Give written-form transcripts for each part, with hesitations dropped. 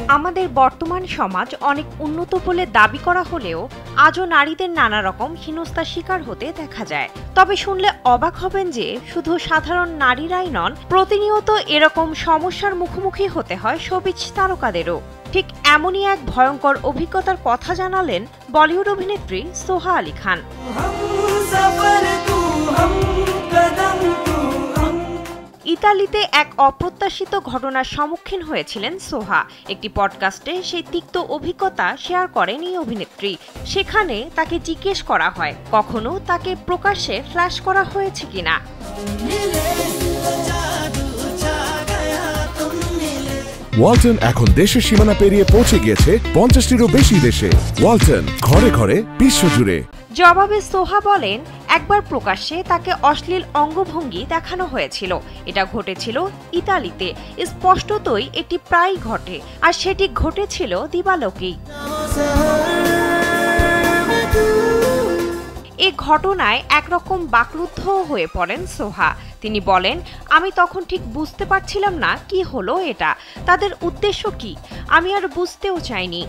আমাদের বর্তমান সমাজ অনেক উন্নত বলে দাবি করা হলেও আজও নারীদের নানা রকম হেনস্থার শিকার হতে দেখা যায়। তবে শুনলে অবাক হবেন যে শুধু সাধারণ নারীরাই নন, প্রতিনিয়ত এরকম সমস্যার মুখোমুখি হতে হয় শোবিজ তারকাদেরও। ঠিক এমনই এক ভয়ঙ্কর অভিজ্ঞতার কথা জানালেন বলিউড অভিনেত্রী সোহা আলী খান। ইতালিতে এক অপ্রত্যাশিত ঘটনার সম্মুখীন হয়েছিলেন সোহা। একটি পডকাস্টে সেই তিক্ত অভিজ্ঞতা শেয়ার করেন এই অভিনেত্রী। সেখানে তাকে জিজ্ঞেস করা হয় কখনো তাকে প্রকাশ্যে ফ্ল্যাশ করা হয়েছে কিনা। ওয়ালটন এখন দেশের সীমানা পেরিয়ে পৌঁছে গিয়েছে 50টিরও বেশি দেশে। ওয়ালটন, ঘরে ঘরে বিশ্বজুড়ে। জবাবে সোহা বলেন, একবার প্রকাশ্যে তাকে অশ্লীল অঙ্গভঙ্গি দেখানো হয়েছিল। এটা ঘটেছিল ইতালিতে। স্পষ্টতই এটি প্রায় ঘটে, আর সেটি ঘটেছিল দিবালোকেই। এই ঘটনায় একরকম বাকরুদ্ধ হয়ে পড়েন সোহা। তিনি বলেন, আমি তখন ঠিক বুঝতে পারছিলাম না কি হলো এটা, তাদের উদ্দেশ্য কি, আমি আর বুঝতেও চাইনি।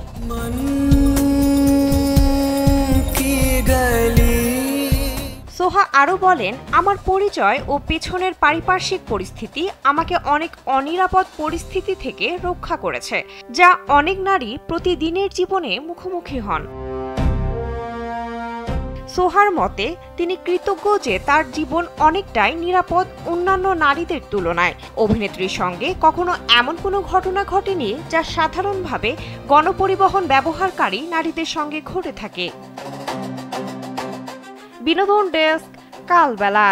সোহা আরও বলেন, আমার পরিচয় ও পেছনের পারিপার্শ্বিক পরিস্থিতি আমাকে অনেক অনিরাপদ পরিস্থিতি থেকে রক্ষা করেছে, যা অনেক নারী প্রতিদিনের জীবনে মুখোমুখি হন। সোহার মতে তিনি কৃতজ্ঞ যে তার জীবন অনেকটাই নিরাপদ অন্যান্য নারীদের তুলনায়। অভিনেত্রীর সঙ্গে কখনো এমন কোনো ঘটনা ঘটেনি যা সাধারণভাবে গণপরিবহন ব্যবহারকারী নারীদের সঙ্গে ঘটে থাকে। বিনোদন ডেস্ক, কালবেলা।